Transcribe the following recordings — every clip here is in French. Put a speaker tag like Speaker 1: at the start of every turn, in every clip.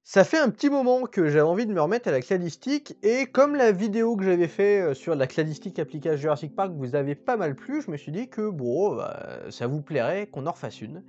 Speaker 1: Ça fait un petit moment que j'avais envie de me remettre à la cladistique et comme la vidéo que j'avais fait, sur la cladistique appliquée à Jurassic Park vous avait pas mal plu, je me suis dit que bon, bah, ça vous plairait qu'on en refasse une.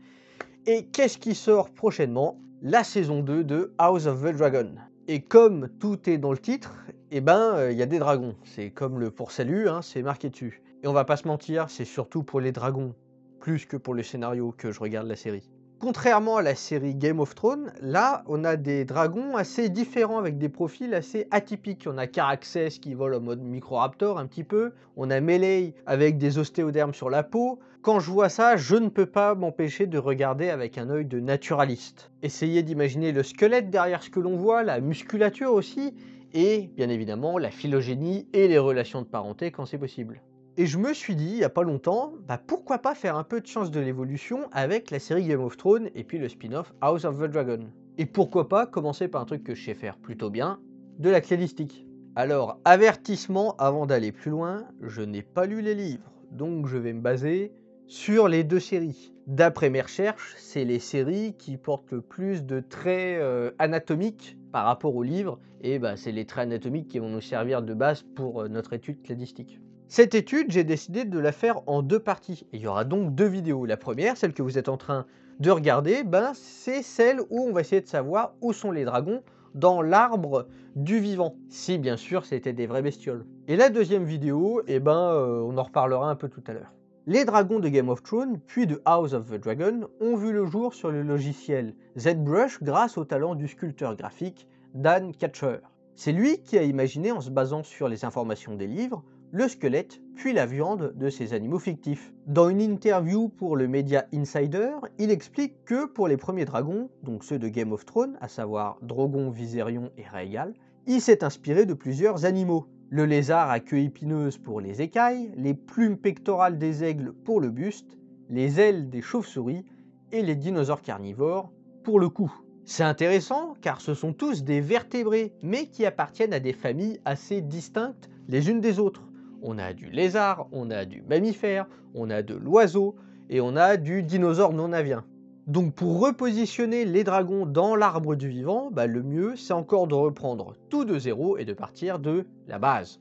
Speaker 1: Et qu'est-ce qui sort prochainement? La saison 2 de House of the Dragon. Et comme tout est dans le titre, et ben, il y a des dragons. C'est comme le pour salut, hein, c'est marqué dessus. Et on va pas se mentir, c'est surtout pour les dragons, plus que pour le scénario que je regarde la série. Contrairement à la série Game of Thrones, là, on a des dragons assez différents avec des profils assez atypiques. On a Caraxès qui vole en mode Microraptor un petit peu, on a Melee avec des ostéodermes sur la peau. Quand je vois ça, je ne peux pas m'empêcher de regarder avec un œil de naturaliste. Essayez d'imaginer le squelette derrière ce que l'on voit, la musculature aussi, et bien évidemment la phylogénie et les relations de parenté quand c'est possible. Et je me suis dit, il y a pas longtemps, bah pourquoi pas faire un peu de chance de l'évolution avec la série Game of Thrones et puis le spin-off House of the Dragon. Et pourquoi pas commencer par un truc que je sais faire plutôt bien, de la cladistique. Alors, avertissement avant d'aller plus loin, je n'ai pas lu les livres, donc je vais me baser sur les deux séries. D'après mes recherches, c'est les séries qui portent le plus de traits anatomiques par rapport aux livres, et bah, c'est les traits anatomiques qui vont nous servir de base pour notre étude cladistique. Cette étude, j'ai décidé de la faire en deux parties. Et il y aura donc deux vidéos. La première, celle que vous êtes en train de regarder, ben, c'est celle où on va essayer de savoir où sont les dragons dans l'arbre du vivant. Si bien sûr c'était des vraies bestioles. Et la deuxième vidéo, eh ben, on en reparlera un peu tout à l'heure. Les dragons de Game of Thrones, puis de House of the Dragon, ont vu le jour sur le logiciel ZBrush grâce au talent du sculpteur graphique Dan Catcher. C'est lui qui a imaginé, en se basant sur les informations des livres, le squelette, puis la viande de ces animaux fictifs. Dans une interview pour le média Insider, il explique que pour les premiers dragons, donc ceux de Game of Thrones, à savoir Drogon, Viserion et Rhaegal, il s'est inspiré de plusieurs animaux. Le lézard à queue épineuse pour les écailles, les plumes pectorales des aigles pour le buste, les ailes des chauves-souris et les dinosaures carnivores pour le cou. C'est intéressant car ce sont tous des vertébrés, mais qui appartiennent à des familles assez distinctes les unes des autres. On a du lézard, on a du mammifère, on a de l'oiseau et on a du dinosaure non avien. Donc pour repositionner les dragons dans l'arbre du vivant, bah le mieux c'est encore de reprendre tout de zéro et de partir de la base.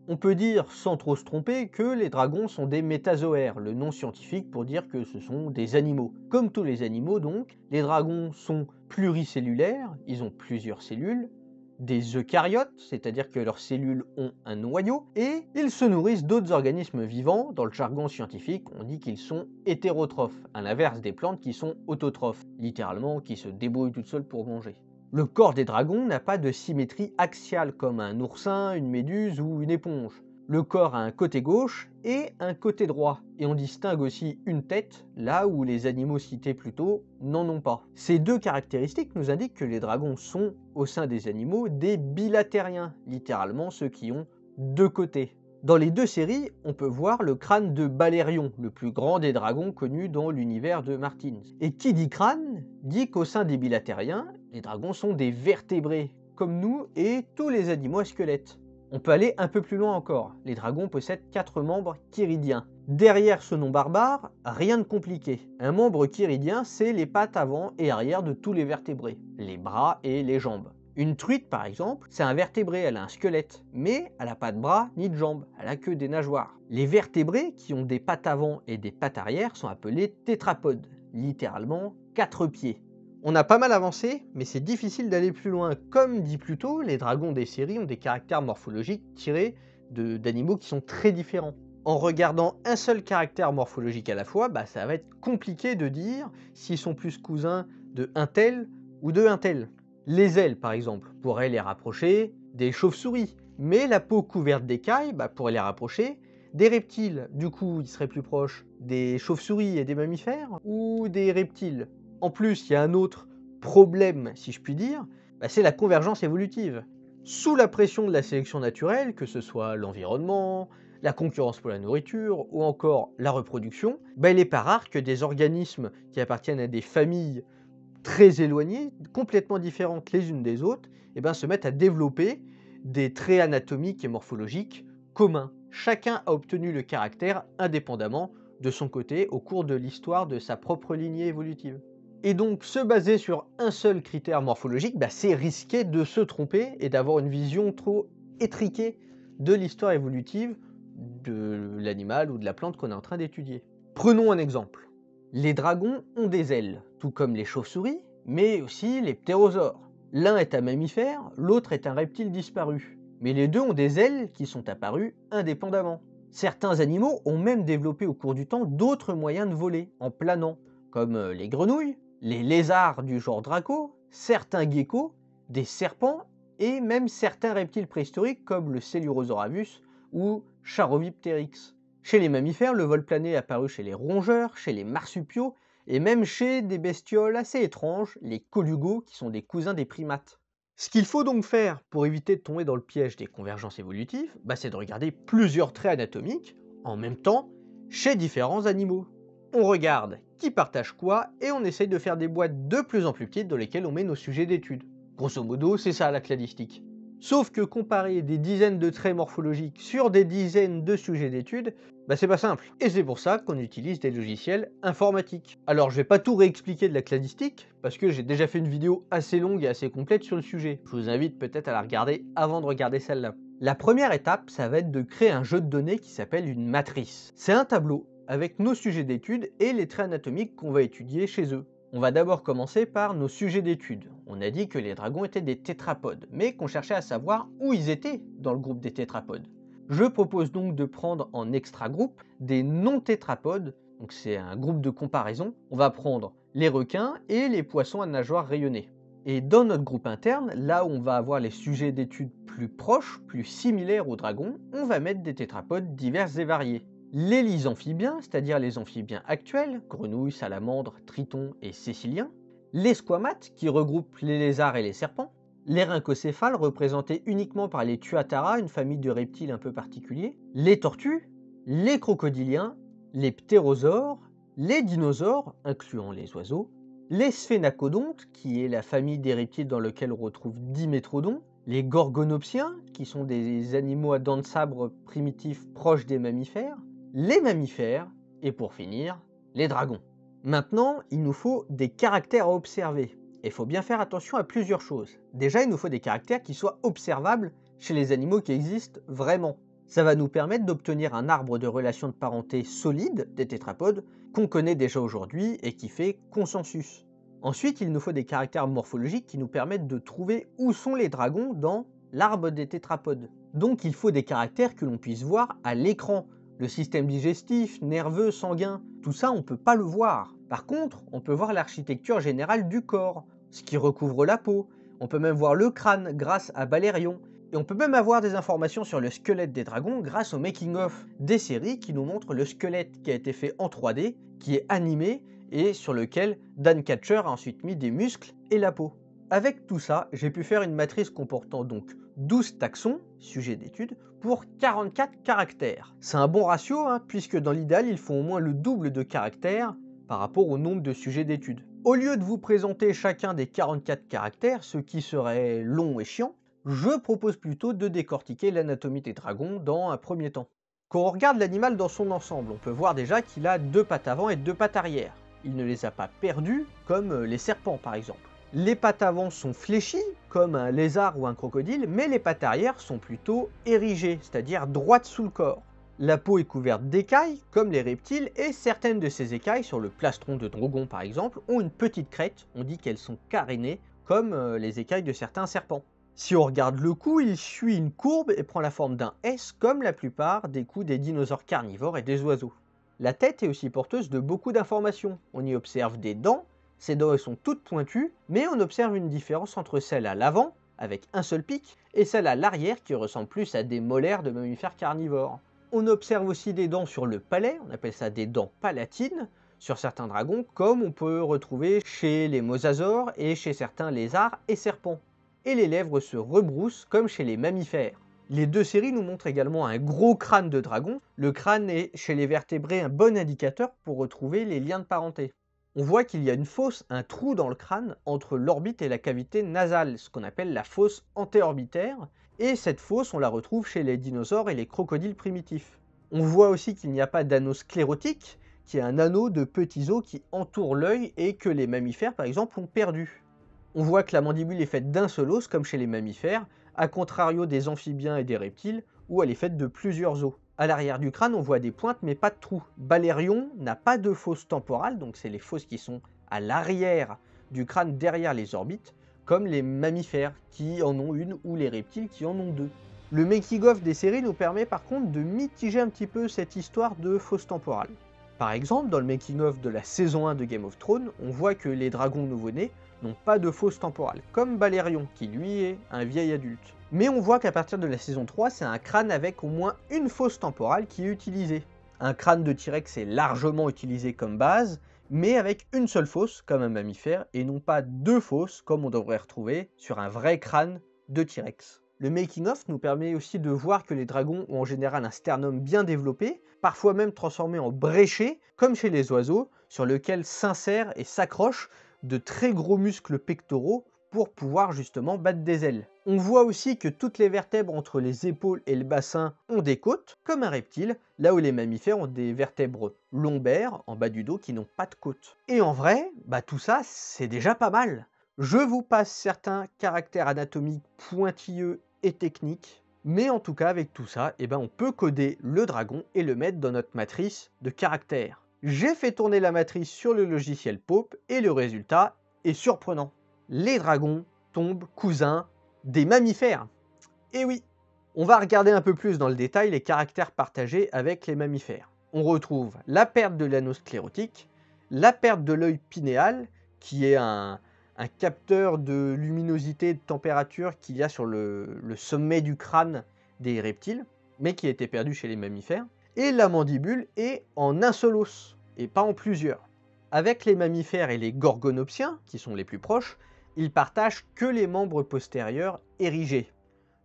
Speaker 1: On peut dire, sans trop se tromper, que les dragons sont des métazoaires, le nom scientifique pour dire que ce sont des animaux. Comme tous les animaux donc, les dragons sont pluricellulaires, ils ont plusieurs cellules, des eucaryotes, c'est-à-dire que leurs cellules ont un noyau, et ils se nourrissent d'autres organismes vivants. Dans le jargon scientifique, on dit qu'ils sont hétérotrophes, à l'inverse des plantes qui sont autotrophes, littéralement qui se débrouillent toutes seules pour manger. Le corps des dragons n'a pas de symétrie axiale comme un oursin, une méduse ou une éponge. Le corps a un côté gauche et un côté droit, et on distingue aussi une tête, là où les animaux cités plus tôt n'en ont pas. Ces deux caractéristiques nous indiquent que les dragons sont, au sein des animaux, des bilatériens, littéralement ceux qui ont deux côtés. Dans les deux séries, on peut voir le crâne de Balerion, le plus grand des dragons connus dans l'univers de Martins. Et qui dit crâne, dit qu'au sein des bilatériens, les dragons sont des vertébrés, comme nous et tous les animaux à squelette. On peut aller un peu plus loin encore. Les dragons possèdent 4 membres chiridiens. Derrière ce nom barbare, rien de compliqué. Un membre chiridien, c'est les pattes avant et arrière de tous les vertébrés, les bras et les jambes. Une truite, par exemple, c'est un vertébré, elle a un squelette, mais elle n'a pas de bras ni de jambes, elle a que des nageoires. Les vertébrés qui ont des pattes avant et des pattes arrière sont appelés tétrapodes, littéralement 4 pieds. On a pas mal avancé, mais c'est difficile d'aller plus loin. Comme dit plus tôt, les dragons des séries ont des caractères morphologiques tirés d'animaux qui sont très différents. En regardant un seul caractère morphologique à la fois, bah, ça va être compliqué de dire s'ils sont plus cousins de un tel ou de un tel. Les ailes, par exemple, pourraient les rapprocher des chauves-souris, mais la peau couverte d'écailles bah, pourrait les rapprocher des reptiles. Du coup, ils seraient plus proches des chauves-souris et des mammifères ou des reptiles. En plus, il y a un autre problème, si je puis dire, bah, c'est la convergence évolutive. Sous la pression de la sélection naturelle, que ce soit l'environnement, la concurrence pour la nourriture ou encore la reproduction, bah, il n'est pas rare que des organismes qui appartiennent à des familles très éloignées, complètement différentes les unes des autres, eh ben, se mettent à développer des traits anatomiques et morphologiques communs. Chacun a obtenu le caractère indépendamment de son côté au cours de l'histoire de sa propre lignée évolutive. Et donc se baser sur un seul critère morphologique, c'est risquer de se tromper et d'avoir une vision trop étriquée de l'histoire évolutive de l'animal ou de la plante qu'on est en train d'étudier. Prenons un exemple. Les dragons ont des ailes, tout comme les chauves-souris, mais aussi les ptérosaures. L'un est un mammifère, l'autre est un reptile disparu. Mais les deux ont des ailes qui sont apparues indépendamment. Certains animaux ont même développé au cours du temps d'autres moyens de voler, en planant, comme les grenouilles, les lézards du genre Draco, certains geckos, des serpents et même certains reptiles préhistoriques comme le Coelurosaurus ou Charovipteryx. Chez les mammifères, le vol plané est apparu chez les rongeurs, chez les marsupiaux et même chez des bestioles assez étranges, les colugos qui sont des cousins des primates. Ce qu'il faut donc faire pour éviter de tomber dans le piège des convergences évolutives, c'est de regarder plusieurs traits anatomiques en même temps chez différents animaux. On regarde qui partage quoi et on essaye de faire des boîtes de plus en plus petites dans lesquelles on met nos sujets d'étude. Grosso modo, c'est ça la cladistique. Sauf que comparer des dizaines de traits morphologiques sur des dizaines de sujets d'étude, c'est pas simple. Et c'est pour ça qu'on utilise des logiciels informatiques. Alors je vais pas tout réexpliquer de la cladistique, parce que j'ai déjà fait une vidéo assez longue et assez complète sur le sujet. Je vous invite peut-être à la regarder avant de regarder celle-là. La première étape, ça va être de créer un jeu de données qui s'appelle une matrice. C'est un tableau avec nos sujets d'étude et les traits anatomiques qu'on va étudier chez eux. On va d'abord commencer par nos sujets d'étude. On a dit que les dragons étaient des tétrapodes, mais qu'on cherchait à savoir où ils étaient dans le groupe des tétrapodes. Je propose donc de prendre en extra groupe des non-tétrapodes, donc c'est un groupe de comparaison. On va prendre les requins et les poissons à nageoires rayonnées. Et dans notre groupe interne, là où on va avoir les sujets d'étude plus proches, plus similaires aux dragons, on va mettre des tétrapodes divers et variés. Les lys-amphibiens, c'est-à-dire les amphibiens actuels, grenouilles, salamandres, tritons et céciliens. Les squamates, qui regroupent les lézards et les serpents. Les rhincocéphales, représentés uniquement par les tuatara, une famille de reptiles un peu particuliers. Les tortues, les crocodiliens, les ptérosaures, les dinosaures, incluant les oiseaux. Les sphénacodontes, qui est la famille des reptiles dans lequel on retrouve dimétrodons. Les gorgonopsiens, qui sont des animaux à dents de sabre primitifs proches des mammifères. Les mammifères, et pour finir, les dragons. Maintenant, il nous faut des caractères à observer. Et il faut bien faire attention à plusieurs choses. Déjà, il nous faut des caractères qui soient observables chez les animaux qui existent vraiment. Ça va nous permettre d'obtenir un arbre de relations de parenté solide des tétrapodes qu'on connaît déjà aujourd'hui et qui fait consensus. Ensuite, il nous faut des caractères morphologiques qui nous permettent de trouver où sont les dragons dans l'arbre des tétrapodes. Donc il faut des caractères que l'on puisse voir à l'écran. Le système digestif, nerveux, sanguin, tout ça on ne peut pas le voir. Par contre, on peut voir l'architecture générale du corps, ce qui recouvre la peau. On peut même voir le crâne grâce à Balérion. Et on peut même avoir des informations sur le squelette des dragons grâce au making-of des séries qui nous montrent le squelette qui a été fait en 3D, qui est animé et sur lequel Dan Catcher a ensuite mis des muscles et la peau. Avec tout ça, j'ai pu faire une matrice comportant donc 12 taxons, sujets d'étude, pour 44 caractères. C'est un bon ratio, puisque dans l'idéal, il faut au moins le double de caractères par rapport au nombre de sujets d'étude. Au lieu de vous présenter chacun des 44 caractères, ce qui serait long et chiant, je propose plutôt de décortiquer l'anatomie des dragons dans un premier temps. Quand on regarde l'animal dans son ensemble, on peut voir déjà qu'il a 2 pattes avant et 2 pattes arrière. Il ne les a pas perdues, comme les serpents par exemple. Les pattes avant sont fléchies, comme un lézard ou un crocodile, mais les pattes arrière sont plutôt érigées, c'est-à-dire droites sous le corps. La peau est couverte d'écailles, comme les reptiles, et certaines de ces écailles, sur le plastron de Drogon par exemple, ont une petite crête, on dit qu'elles sont carénées, comme les écailles de certains serpents. Si on regarde le cou, il suit une courbe et prend la forme d'un S, comme la plupart des coups des dinosaures carnivores et des oiseaux. La tête est aussi porteuse de beaucoup d'informations. On y observe des dents. Ces dents sont toutes pointues, mais on observe une différence entre celles à l'avant, avec un seul pic, et celles à l'arrière qui ressemblent plus à des molaires de mammifères carnivores. On observe aussi des dents sur le palais, on appelle ça des dents palatines, sur certains dragons, comme on peut retrouver chez les mosasaures et chez certains lézards et serpents. Et les lèvres se rebroussent comme chez les mammifères. Les deux séries nous montrent également un gros crâne de dragon. Le crâne est chez les vertébrés un bon indicateur pour retrouver les liens de parenté. On voit qu'il y a une fosse, un trou dans le crâne, entre l'orbite et la cavité nasale, ce qu'on appelle la fosse antéorbitaire, et cette fosse on la retrouve chez les dinosaures et les crocodiles primitifs. On voit aussi qu'il n'y a pas d'anneau sclérotique, qui est un anneau de petits os qui entoure l'œil et que les mammifères par exemple ont perdu. On voit que la mandibule est faite d'un seul os comme chez les mammifères, à contrario des amphibiens et des reptiles où elle est faite de plusieurs os. À l'arrière du crâne on voit des pointes mais pas de trous. Balérion n'a pas de fosse temporale, donc c'est les fosses qui sont à l'arrière du crâne derrière les orbites, comme les mammifères qui en ont une ou les reptiles qui en ont deux. Le making-of des séries nous permet par contre de mitiger un petit peu cette histoire de fosse temporale. Par exemple, dans le making-of de la saison 1 de Game of Thrones, on voit que les dragons nouveau-nés n'ont pas de fosse temporale, comme Balérion, qui lui est un vieil adulte. Mais on voit qu'à partir de la saison 3, c'est un crâne avec au moins une fosse temporale qui est utilisée. Un crâne de T-Rex est largement utilisé comme base, mais avec une seule fosse, comme un mammifère, et non pas deux fosses, comme on devrait retrouver sur un vrai crâne de T-Rex. Le making-of nous permet aussi de voir que les dragons ont en général un sternum bien développé, parfois même transformé en bréchet, comme chez les oiseaux, sur lequel s'insèrent et s'accrochent de très gros muscles pectoraux pour pouvoir justement battre des ailes. On voit aussi que toutes les vertèbres entre les épaules et le bassin ont des côtes, comme un reptile, là où les mammifères ont des vertèbres lombaires en bas du dos qui n'ont pas de côtes. Et en vrai, tout ça c'est déjà pas mal. Je vous passe certains caractères anatomiques pointilleux et techniques, mais en tout cas avec tout ça, on peut coder le dragon et le mettre dans notre matrice de caractères. J'ai fait tourner la matrice sur le logiciel Pope et le résultat est surprenant. Les dragons tombent cousins des mammifères. Et oui, on va regarder un peu plus dans le détail les caractères partagés avec les mammifères. On retrouve la perte de l'anneau sclérotique, la perte de l'œil pinéal, qui est un capteur de luminosité et de température qu'il y a sur le sommet du crâne des reptiles, mais qui a été perdu chez les mammifères, et la mandibule est en un seul os, et pas en plusieurs. Avec les mammifères et les gorgonopsiens, qui sont les plus proches, ils partagent que les membres postérieurs érigés.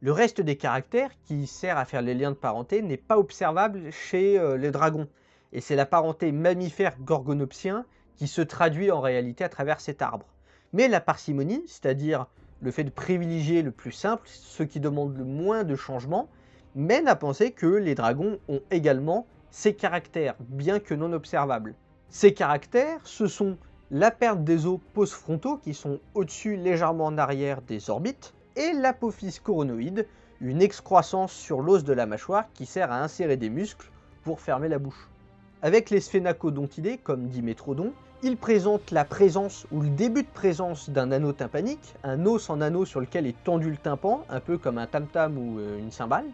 Speaker 1: Le reste des caractères, qui sert à faire les liens de parenté, n'est pas observable chez les dragons, et c'est la parenté mammifère-gorgonopsien qui se traduit en réalité à travers cet arbre. Mais la parcimonie, c'est-à-dire le fait de privilégier le plus simple, ce qui demande le moins de changements, mène à penser que les dragons ont également ces caractères, bien que non observables. Ces caractères, ce sont la perte des os postfrontaux qui sont au-dessus légèrement en arrière des orbites, et l'apophyse coronoïde, une excroissance sur l'os de la mâchoire qui sert à insérer des muscles pour fermer la bouche. Avec les sphénacodontidés, comme Dimétrodon, ils présentent la présence ou le début de présence d'un anneau tympanique, un os en anneau sur lequel est tendu le tympan, un peu comme un tam-tam ou une cymbale.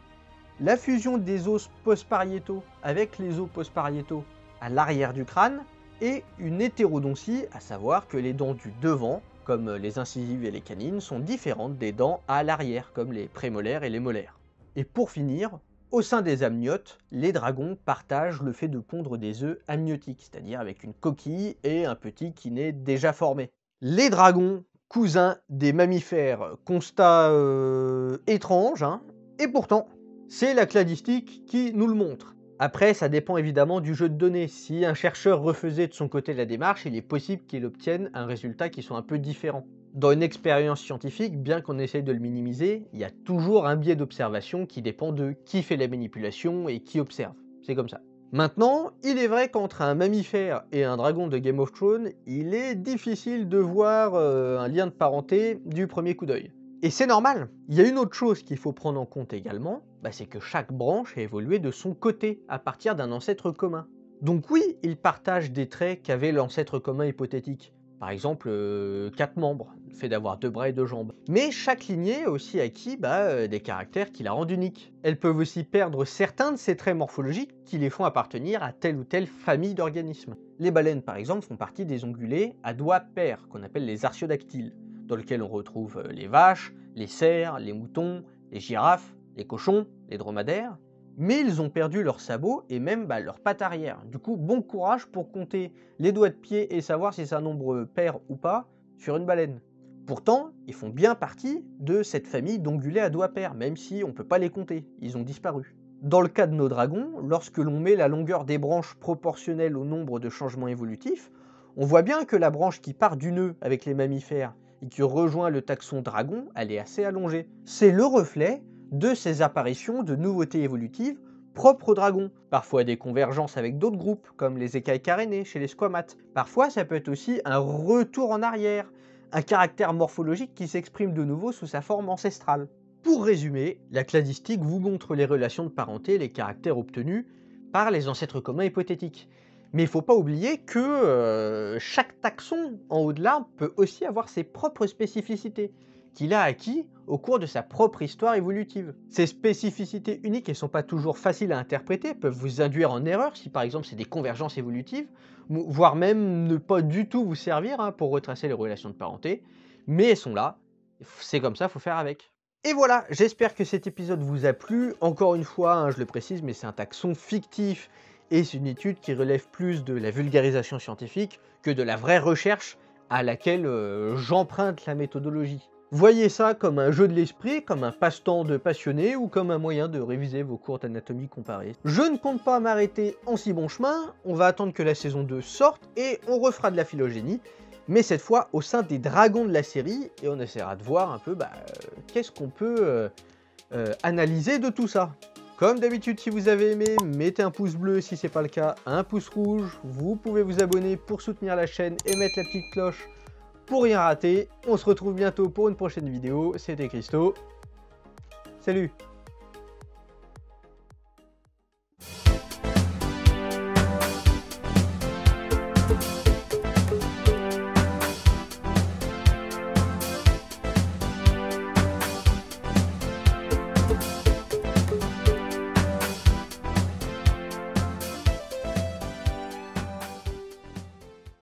Speaker 1: La fusion des os postpariétaux avec les os postpariétaux à l'arrière du crâne, et une hétérodontie, à savoir que les dents du devant, comme les incisives et les canines, sont différentes des dents à l'arrière, comme les prémolaires et les molaires. Et pour finir, au sein des amniotes, les dragons partagent le fait de pondre des œufs amniotiques, c'est-à-dire avec une coquille et un petit qui n'est déjà formé. Les dragons, cousins des mammifères, constat étrange, et pourtant, c'est la cladistique qui nous le montre. Après, ça dépend évidemment du jeu de données. Si un chercheur refaisait de son côté la démarche, il est possible qu'il obtienne un résultat qui soit un peu différent. Dans une expérience scientifique, bien qu'on essaye de le minimiser, il y a toujours un biais d'observation qui dépend de qui fait la manipulation et qui observe. C'est comme ça. Maintenant, il est vrai qu'entre un mammifère et un dragon de Game of Thrones, il est difficile de voir un lien de parenté du premier coup d'œil. Et c'est normal. Il y a une autre chose qu'il faut prendre en compte également, c'est que chaque branche a évolué de son côté, à partir d'un ancêtre commun. Donc oui, ils partagent des traits qu'avait l'ancêtre commun hypothétique. Par exemple, 4 membres, le fait d'avoir 2 bras et 2 jambes. Mais chaque lignée a aussi acquis des caractères qui la rendent unique. Elles peuvent aussi perdre certains de ces traits morphologiques qui les font appartenir à telle ou telle famille d'organismes. Les baleines par exemple font partie des ongulés à doigts pairs, qu'on appelle les artiodactyles, dans lesquels on retrouve les vaches, les cerfs, les moutons, les girafes, les cochons, les dromadaires, mais ils ont perdu leurs sabots et même leurs pattes arrière. Du coup, bon courage pour compter les doigts de pied et savoir si c'est un nombre pair ou pas sur une baleine. Pourtant, ils font bien partie de cette famille d'ongulés à doigts pairs, même si on ne peut pas les compter, ils ont disparu. Dans le cas de nos dragons, lorsque l'on met la longueur des branches proportionnelle au nombre de changements évolutifs, on voit bien que la branche qui part du nœud avec les mammifères et qui rejoint le taxon dragon, elle est assez allongée. C'est le reflet de ces apparitions de nouveautés évolutives propre au dragon. Parfois des convergences avec d'autres groupes, comme les écailles carénées chez les squamates. Parfois ça peut être aussi un retour en arrière, un caractère morphologique qui s'exprime de nouveau sous sa forme ancestrale. Pour résumer, la cladistique vous montre les relations de parenté et les caractères obtenus par les ancêtres communs hypothétiques. Mais il ne faut pas oublier que chaque taxon en haut de l'arbre peut aussi avoir ses propres spécificités, qu'il a acquis au cours de sa propre histoire évolutive. Ces spécificités uniques ne sont pas toujours faciles à interpréter, peuvent vous induire en erreur si par exemple c'est des convergences évolutives, voire même ne pas du tout vous servir pour retracer les relations de parenté, mais elles sont là, c'est comme ça, il faut faire avec. Et voilà, j'espère que cet épisode vous a plu. Encore une fois, je le précise, mais c'est un taxon fictif et c'est une étude qui relève plus de la vulgarisation scientifique que de la vraie recherche à laquelle j'emprunte la méthodologie. Voyez ça comme un jeu de l'esprit, comme un passe-temps de passionné ou comme un moyen de réviser vos cours d'anatomie comparée. Je ne compte pas m'arrêter en si bon chemin, on va attendre que la saison 2 sorte et on refera de la phylogénie, mais cette fois au sein des dragons de la série, et on essaiera de voir un peu qu'est-ce qu'on peut analyser de tout ça. Comme d'habitude, si vous avez aimé, mettez un pouce bleu, si c'est pas le cas, un pouce rouge. Vous pouvez vous abonner pour soutenir la chaîne et mettre la petite cloche pour rien rater. On se retrouve bientôt pour une prochaine vidéo. C'était Christo. Salut!